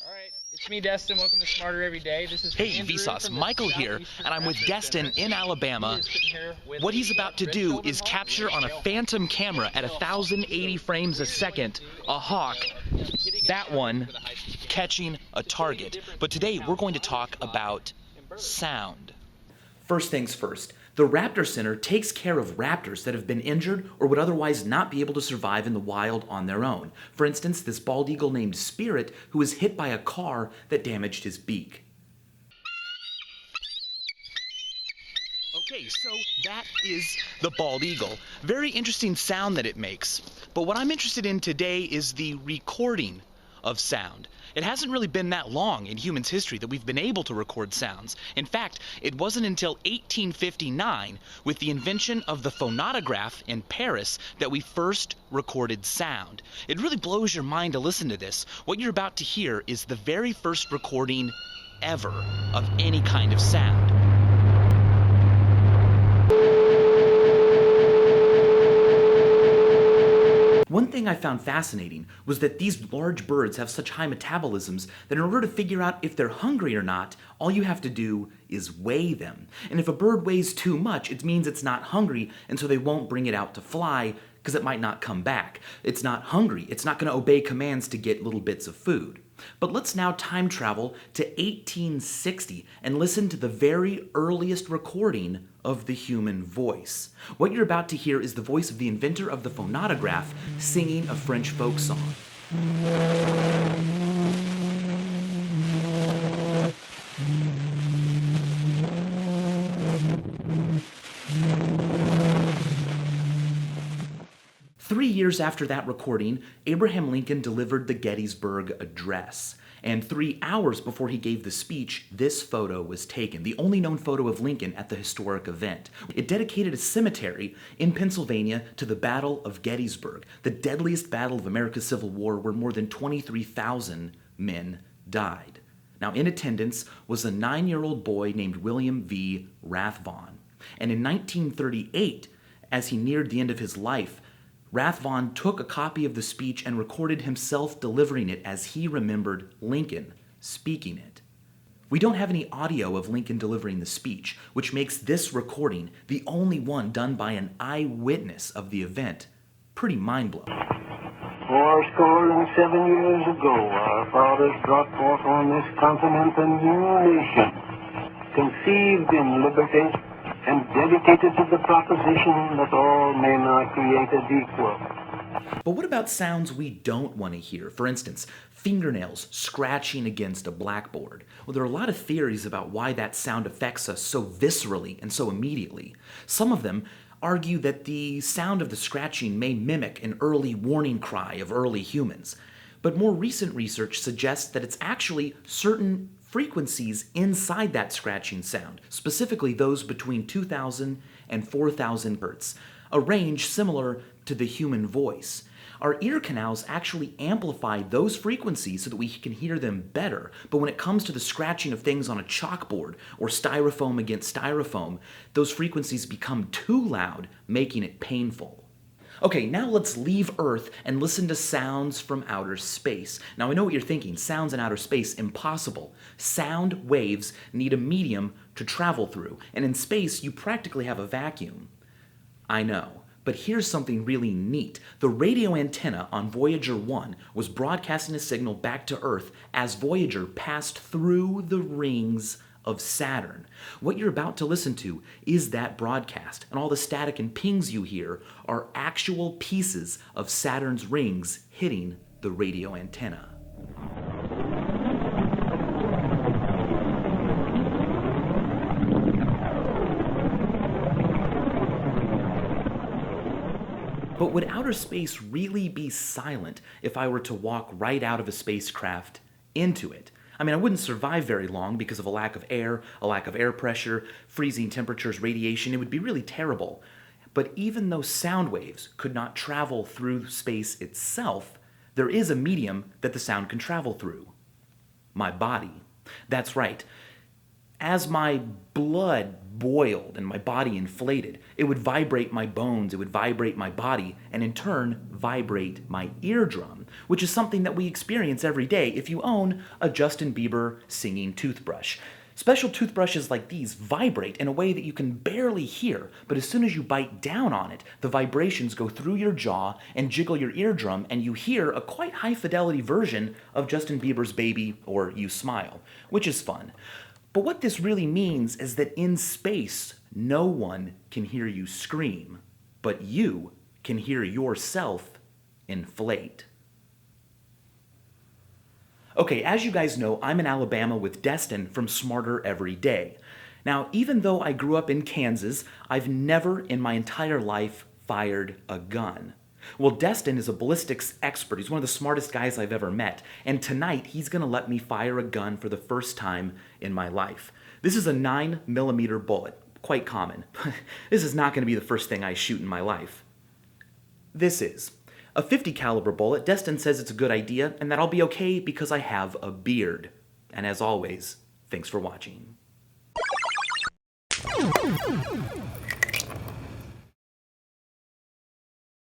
Alright, it's me, Destin. Welcome to Smarter Every Day. This is Hey, Andrew Vsauce, from the Michael Southeastern here, and I'm with Raptor Destin Center. in Alabama. He is sitting here with What he's the about to red do shoulder is hawk capture and on a male hawk. phantom camera at 1,080 frames a second a hawk, that one catching a target. But today we're going to talk about sound. First things first, the Raptor Center takes care of raptors that have been injured or would otherwise not be able to survive in the wild on their own. For instance, this bald eagle named Spirit, who was hit by a car that damaged his beak. Okay, so that is the bald eagle. Very interesting sound that it makes. But what I'm interested in today is the recording of sound. It hasn't really been that long in humans' history that we've been able to record sounds. In fact, it wasn't until 1859, with the invention of the phonograph in Paris, that we first recorded sound. It really blows your mind to listen to this. What you're about to hear is the very first recording ever of any kind of sound. One thing I found fascinating was that these large birds have such high metabolisms that in order to figure out if they're hungry or not, all you have to do is weigh them. And if a bird weighs too much, it means it's not hungry, and so they won't bring it out to fly because it might not come back. It's not hungry. It's not going to obey commands to get little bits of food. But let's now time travel to 1860 and listen to the very earliest recording of the human voice. What you're about to hear is the voice of the inventor of the phonograph singing a French folk song. 3 years after that recording, Abraham Lincoln delivered the Gettysburg Address. And 3 hours before he gave the speech, this photo was taken, the only known photo of Lincoln at the historic event. It dedicated a cemetery in Pennsylvania to the Battle of Gettysburg, the deadliest battle of America's Civil War, where more than 23,000 men died. Now, in attendance was a 9-year-old boy named William V. Rathvon. And in 1938, as he neared the end of his life, Rathvon took a copy of the speech and recorded himself delivering it as he remembered Lincoln speaking it. We don't have any audio of Lincoln delivering the speech, which makes this recording, the only one done by an eyewitness of the event, pretty mind-blowing. 77 years ago, our fathers brought forth on this continent a new nation, conceived in liberty, and dedicated to the proposition that all men are created equal. But what about sounds we don't want to hear? For instance, fingernails scratching against a blackboard. Well, there are a lot of theories about why that sound affects us so viscerally and so immediately. Some of them argue that the sound of the scratching may mimic an early warning cry of early humans. But more recent research suggests that it's actually certain frequencies inside that scratching sound, specifically those between 2,000 and 4,000 hertz, a range similar to the human voice. Our ear canals actually amplify those frequencies so that we can hear them better, but when it comes to the scratching of things on a chalkboard or styrofoam against styrofoam, those frequencies become too loud, making it painful. Okay, now let's leave Earth and listen to sounds from outer space. Now I know what you're thinking, sounds in outer space, impossible. Sound waves need a medium to travel through, and in space you practically have a vacuum. I know, but here's something really neat. The radio antenna on Voyager 1 was broadcasting a signal back to Earth as Voyager passed through the rings of Saturn. What you're about to listen to is that broadcast, and all the static and pings you hear are actual pieces of Saturn's rings hitting the radio antenna. But would outer space really be silent if I were to walk right out of a spacecraft into it? I mean, I wouldn't survive very long because of a lack of air pressure, freezing temperatures, radiation. It would be really terrible. But even though sound waves could not travel through space itself, there is a medium that the sound can travel through. My body. That's right. As my blood boiled and my body inflated, it would vibrate my bones, it would vibrate my body, and in turn, vibrate my eardrum, which is something that we experience every day if you own a Justin Bieber singing toothbrush. Special toothbrushes like these vibrate in a way that you can barely hear, but as soon as you bite down on it, the vibrations go through your jaw and jiggle your eardrum, and you hear a quite high-fidelity version of Justin Bieber's Baby or You Smile, which is fun. But what this really means is that in space, no one can hear you scream, but you can hear yourself inflate. Okay, as you guys know, I'm in Alabama with Destin from Smarter Every Day. Now, even though I grew up in Kansas, I've never in my entire life fired a gun. Well, Destin is a ballistics expert. He's one of the smartest guys I've ever met. And tonight, he's going to let me fire a gun for the first time in my life. This is a 9mm bullet, quite common. This is not going to be the first thing I shoot in my life. This is. A .50 caliber bullet. Destin says it's a good idea and that I'll be okay because I have a beard. And as always, thanks for watching.